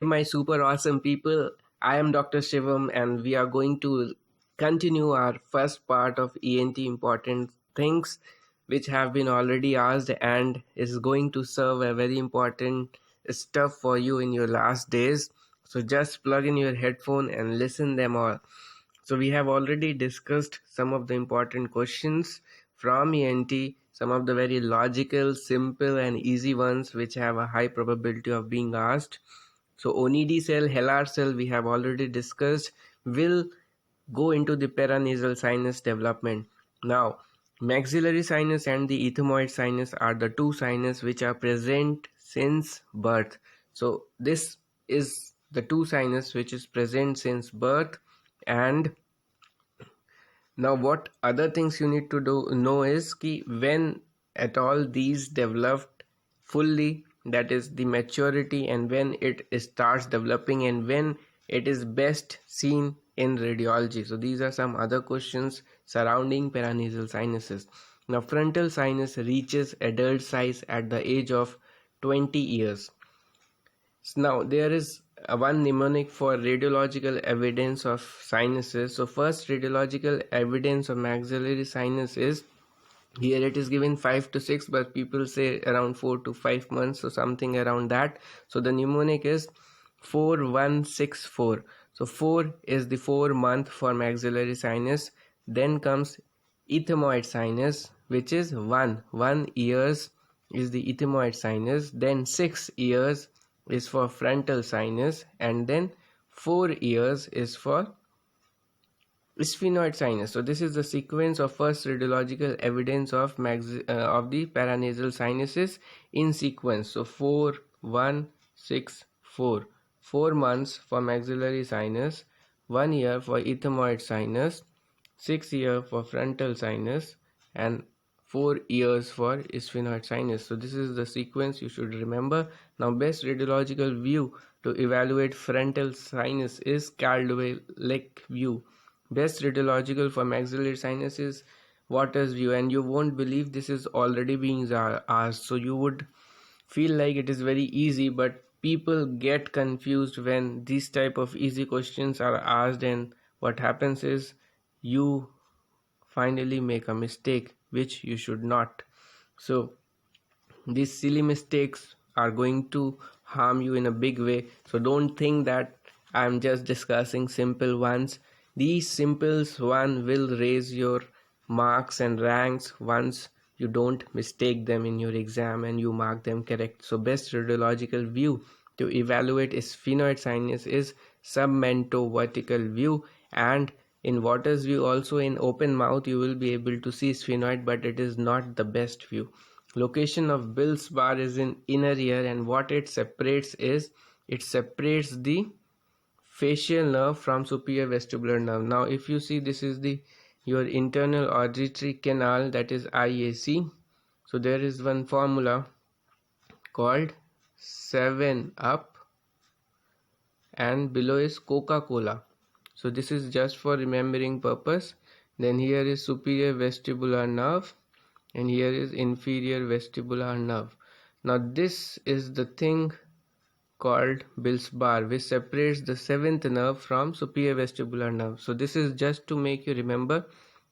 My super awesome people, I am Dr. Shivam and we are going to continue our first part of ENT important things which have been already asked and is going to serve a very important stuff for you in your last days. So just plug in your headphone and listen them all. So we have already discussed some of the important questions from ENT, some of the very logical, simple and easy ones which have a high probability of being asked. So ONID cell, HELAR cell we have already discussed will go into the paranasal sinus development. Now maxillary sinus and the ethmoid sinus are the two sinus which are present since birth. So this is the two sinus which is present since birth. And now what other things you need to know is ki when at all these developed fully, that is the maturity, and when it starts developing and when it is best seen in radiology. So these are some other questions surrounding paranasal sinuses. Now frontal sinus reaches adult size at the age of 20 years. Now there is one mnemonic for radiological evidence of sinuses. So first radiological evidence of maxillary sinus is, here it is given 5 to 6, but people say around 4 to 5 months, so something around that. So the mnemonic is 4164. So 4 is the 4 month for maxillary sinus. Then comes ethmoid sinus, which is 1 years is the ethmoid sinus. Then 6 years is for frontal sinus, and then 4 years is for sphenoid sinus. So this is the sequence of first radiological evidence of the paranasal sinuses in sequence. So 4 1 6 4, 4 months for maxillary sinus, 1 year for ethmoid sinus, 6 years for frontal sinus, and 4 years for sphenoid sinus. So this is the sequence you should remember. Now best radiological view to evaluate frontal sinus is Caldwell-Lick view. Best radiological for maxillary sinus is Waters view, and you won't believe this is already being asked. So you would feel like it is very easy, but people get confused when these type of easy questions are asked, and what happens is you finally make a mistake which you should not. So these silly mistakes are going to harm you in a big way. So don't think that I'm just discussing simple ones. These simples one will raise your marks and ranks once you don't mistake them in your exam and you mark them correct. So best radiological view to evaluate sphenoid sinus is submento vertical view, and in Waters view also in open mouth you will be able to see sphenoid, but it is not the best view. Location of Bill's bar is in inner ear, and what it separates is it separates the facial nerve from superior vestibular nerve. Now if you see, this is the your internal auditory canal, that is IAC. So there is one formula called 7 up and below is Coca-Cola. So this is just for remembering purpose. Then here is superior vestibular nerve and here is inferior vestibular nerve. Now this is the thing called Bill's bar, which separates the 7th nerve from superior vestibular nerve. So this is just to make you remember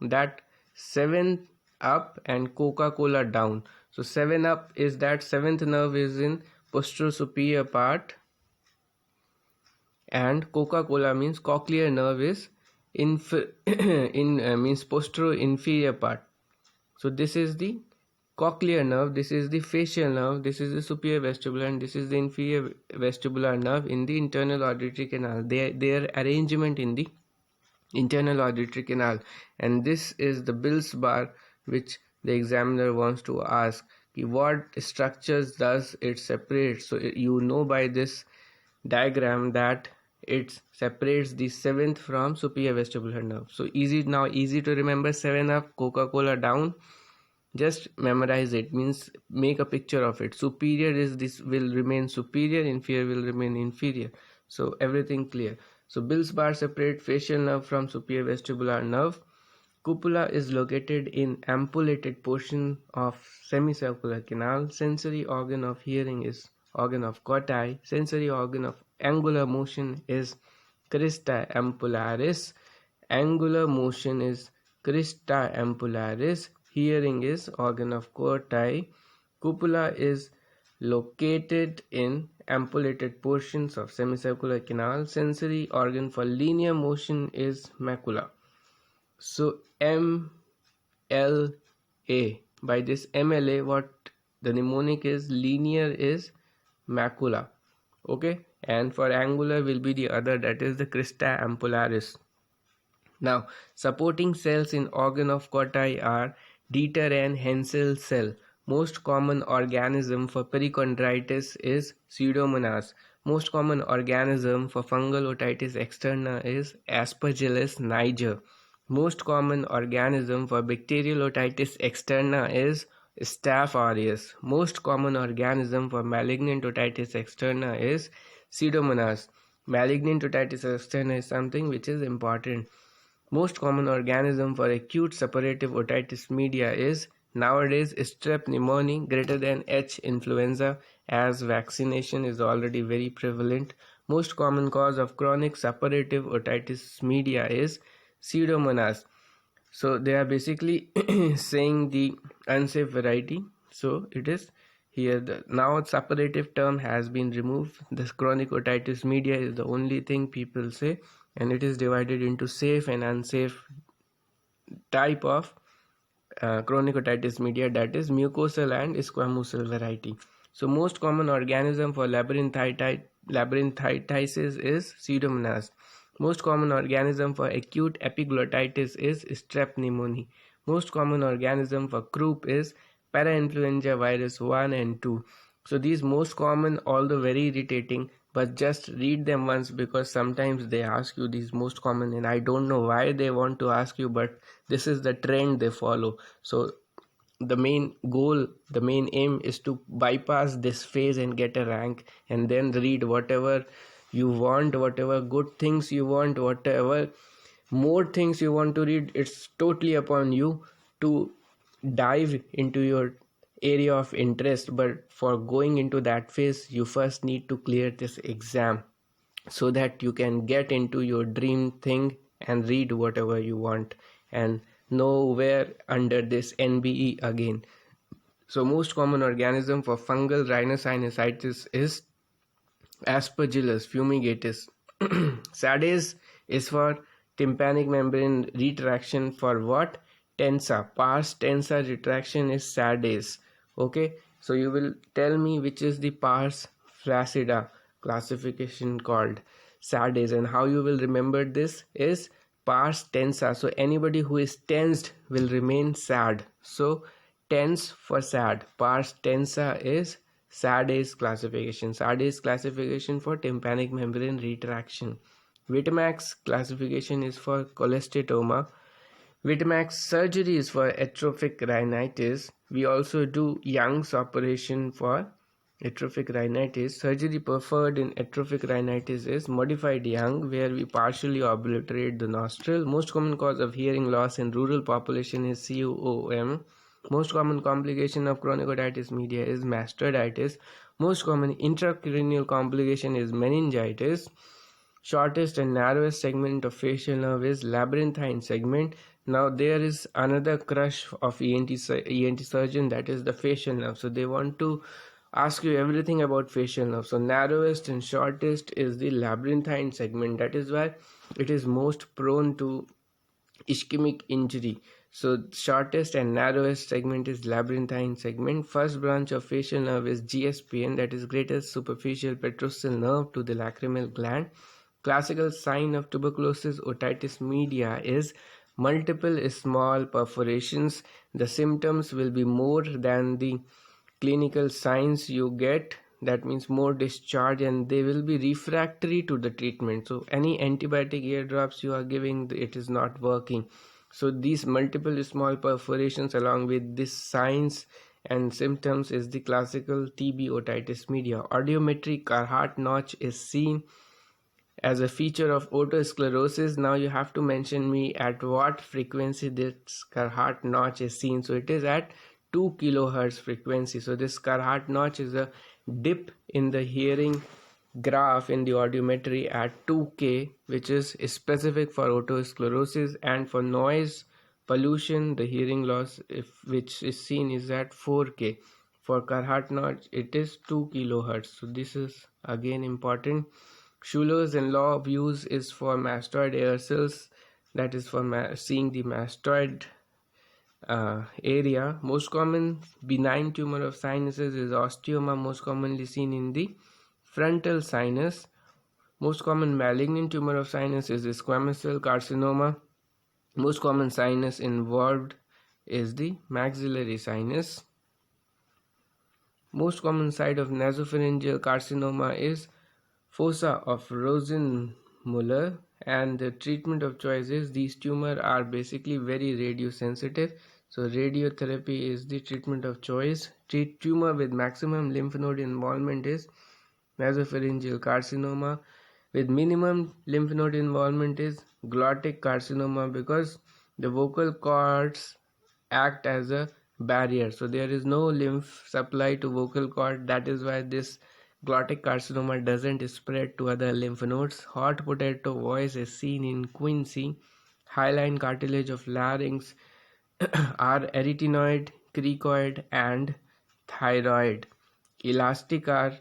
that 7 up and Coca-Cola down. So 7 up is that 7th nerve is in posterior superior part, and Coca-Cola means cochlear nerve is means posterior inferior part. So this is the cochlear nerve, this is the facial nerve, this is the superior vestibular, and this is the inferior vestibular nerve in the internal auditory canal. Their arrangement in the internal auditory canal, and this is the Bill's bar which the examiner wants to ask. What structures does it separate? So you know by this diagram that it separates the 7th from superior vestibular nerve. So easy to remember. 7 up, Coca-Cola down. Just memorize it, means make a picture of it. Superior is this will remain superior, inferior will remain inferior. So everything clear. So Bill's bar separate facial nerve from superior vestibular nerve. Cupula is located in ampullated portion of semicircular canal. Sensory organ of hearing is organ of Corti. Sensory organ of angular motion is crista ampullaris. Angular motion is crista ampullaris. Hearing is organ of quarti. Cupula is located in ampullated portions of semicircular canal. Sensory organ for linear motion is macula. So MLA. By this MLA, what the mnemonic is, linear is macula. Okay, and for angular will be the other, that is the crista ampullaris. Now, supporting cells in organ of quarti are Dieter and Hensel cell. Most common organism for perichondritis is Pseudomonas. Most common organism for fungal otitis externa is Aspergillus niger. Most common organism for bacterial otitis externa is Staph aureus. Most common organism for malignant otitis externa is Pseudomonas. Malignant otitis externa is something which is important. Most common organism for acute suppurative otitis media is nowadays strep pneumoniae greater than H influenza, as vaccination is already very prevalent. Most common cause of chronic suppurative otitis media is Pseudomonas. So they are basically saying the unsafe variety. So it is here. Now suppurative term has been removed. This chronic otitis media is the only thing people say, and it is divided into safe and unsafe type of chronic otitis media, that is mucosal and squamosal variety. So most common organism for labyrinthitis is Pseudomonas. Most common organism for acute epiglottitis is strep pneumoniae. Most common organism for croup is parainfluenza virus 1 and 2. So these most common, although very irritating, but just read them once, because sometimes they ask you these most common and I don't know why they want to ask you, but this is the trend they follow. So the main goal, the main aim is to bypass this phase and get a rank, and then read whatever you want, whatever good things you want, whatever more things you want to read. It's totally upon you to dive into your area of interest, but for going into that phase you first need to clear this exam so that you can get into your dream thing and read whatever you want and nowhere under this NBE again. So most common organism for fungal rhinosinusitis is Aspergillus fumigatus. SADAS is for tympanic membrane retraction. For what? Tensa. Pars tensa retraction is SADAS. Okay, so you will tell me which is the pars flaccida classification called SADAS, and how you will remember this is pars tensa. So anybody who is tensed will remain sad. So tense for sad. Pars tensa is SADAS classification. SADAS classification for tympanic membrane retraction. Vitamax classification is for cholesteatoma. Vitamax surgery is for atrophic rhinitis. We also do Young's operation for atrophic rhinitis. Surgery preferred in atrophic rhinitis is modified Young, where we partially obliterate the nostril. Most common cause of hearing loss in rural population is COOM. Most common complication of chronic otitis media is mastoiditis. Most common intracranial complication is meningitis. Shortest and narrowest segment of facial nerve is labyrinthine segment. Now there is another crush of ENT surgeon, that is the facial nerve. So they want to ask you everything about facial nerve. So narrowest and shortest is the labyrinthine segment. That is why it is most prone to ischemic injury. So shortest and narrowest segment is labyrinthine segment. First branch of facial nerve is GSPN, that is greatest superficial petrosal nerve to the lacrimal gland. Classical sign of tuberculosis otitis media is multiple small perforations. The symptoms will be more than the clinical signs you get, that means more discharge, and they will be refractory to the treatment. So any antibiotic eardrops you are giving, it is not working. So these multiple small perforations along with these signs and symptoms is the classical TB otitis media. Audiometry Carhart notch is seen as a feature of otosclerosis. Now you have to mention me at what frequency this Carhart notch is seen. So it is at 2 kilohertz frequency. So this Carhart notch is a dip in the hearing graph in the audiometry at 2K, which is specific for otosclerosis, and for noise pollution, the hearing loss which is seen is at 4K. For Carhart notch, it is 2 kilohertz. So this is again important. Schuler's and law of use is for mastoid air cells, that is for seeing the mastoid area. Most common benign tumor of sinuses is osteoma, most commonly seen in the frontal sinus. Most common malignant tumor of sinus is the squamous cell carcinoma. Most common sinus involved is the maxillary sinus. Most common site of nasopharyngeal carcinoma is fossa of Rosenmuller, and the treatment of choice is these tumors are basically very radiosensitive. So radiotherapy is the treatment of choice. Treat tumor with maximum lymph node involvement is nasopharyngeal carcinoma. With minimum lymph node involvement is glottic carcinoma, because the vocal cords act as a barrier, so there is no lymph supply to vocal cord. That is why this glottic carcinoma doesn't spread to other lymph nodes. Hot potato voice is seen in quinsy. Hyaline cartilage of larynx are arytenoid, cricoid, and thyroid. Elastic are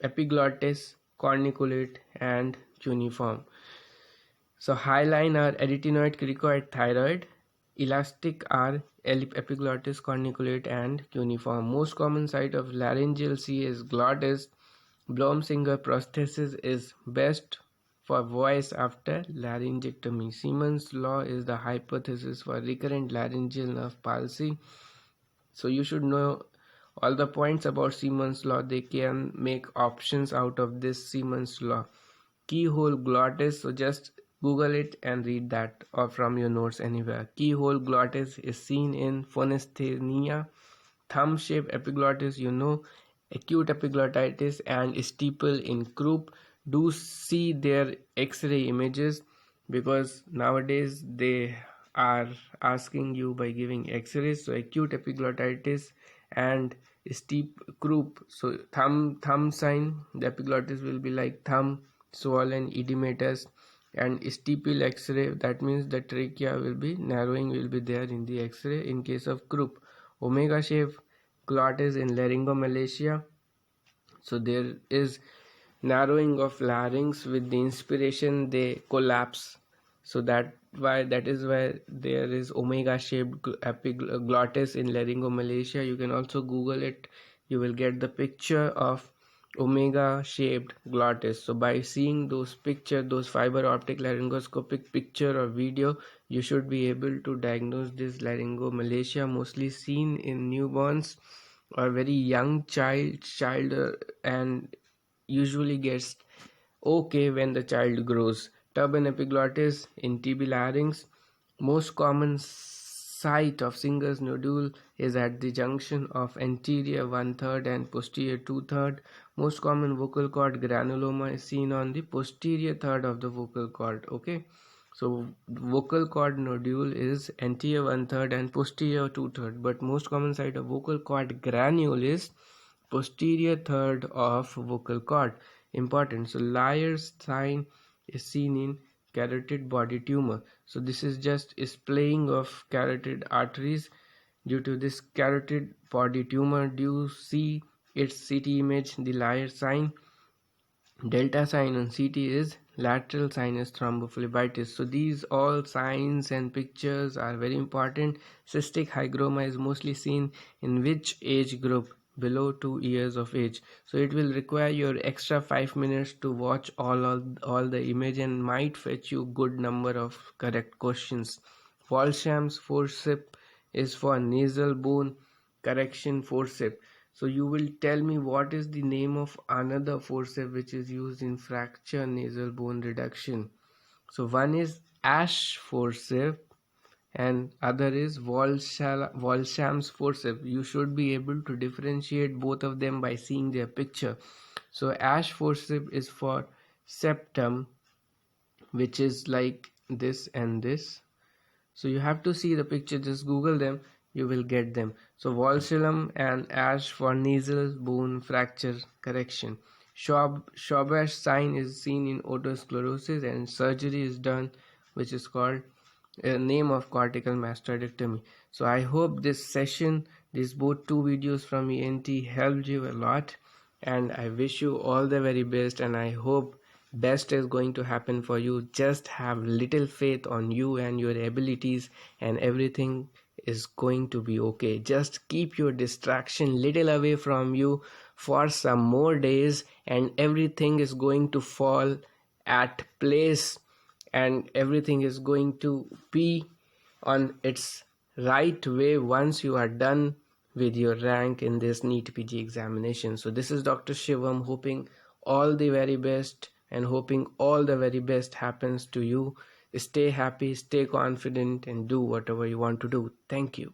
epiglottis, corniculate, and cuneiform. So hyaline are arytenoid, cricoid, thyroid. Elastic are epiglottis, corniculate, and cuneiform. Most common site of laryngeal C is glottis. Blomsinger prosthesis is best for voice after laryngectomy. Siemens law is the hypothesis for recurrent laryngeal nerve palsy. So you should know all the points about Siemens law. They can make options out of this Siemens law. Keyhole glottis, so just Google it and read that, or from your notes anywhere. Keyhole glottis is seen in phonesthenia. Thumb shaped epiglottis, acute epiglottitis and steeple in croup. Do see their x-ray images, because nowadays they are asking you by giving x-rays. So acute epiglottitis and steep croup, so thumb sign, the epiglottis will be like thumb, swollen, edematous, and steeple x-ray, that means the trachea will be narrowing, will be there in the x-ray in case of croup. Omega shaped glottis in laryngomalacia, so there is narrowing of larynx. With the inspiration they collapse, so that is why there is omega shaped epiglottis in laryngomalacia. You can also Google it, you will get the picture of omega shaped glottis. So by seeing those picture, those fiber optic laryngoscopic picture or video, you should be able to diagnose this laryngomalacia, mostly seen in newborns or very young child and usually gets okay when the child grows. Turban epiglottis in TB larynx. Most common site of Singer's nodule is at the junction of anterior 1/3 and posterior 2/3. Most common vocal cord granuloma is seen on the posterior third of the vocal cord. Okay, so vocal cord nodule is anterior 1/3 and posterior 2/3, but most common site of vocal cord granule is posterior third of vocal cord. Important. So Liar's sign is seen in carotid body tumor. So this is just splaying of carotid arteries due to this carotid body tumor. Do you see its CT image, the Liar's sign? Delta sign on CT is lateral sinus thrombophlebitis. So these all signs and pictures are very important. Cystic hygroma is mostly seen in which age group? Below 2 years of age. So it will require your extra 5 minutes to watch all the image and might fetch you good number of correct questions. Walsham's forceps is for nasal bone correction forceps. So you will tell me what is the name of another forceps which is used in fracture nasal bone reduction. So one is Ash forceps and other is Walsham's forceps. You should be able to differentiate both of them by seeing their picture. So Ash forceps is for septum, which is like this and this. So you have to see the picture, just Google them, you will get them. So Walshalom and Ash for nasal bone fracture correction. Schwaber's sign is seen in otosclerosis, and surgery is done, which is called a name of cortical mastectomy. So I hope this session, these both two videos from ENT helped you a lot, and I wish you all the very best, and I hope best is going to happen for you. Just have little faith on you and your abilities, and everything is going to be okay. Just keep your distraction little away from you for some more days, and everything is going to fall at place, and everything is going to be on its right way once you are done with your rank in this NEETPG examination. So this is Dr. Shivam, hoping all the very best and hoping all the very best happens to you. Stay happy, stay confident, and do whatever you want to do. Thank you.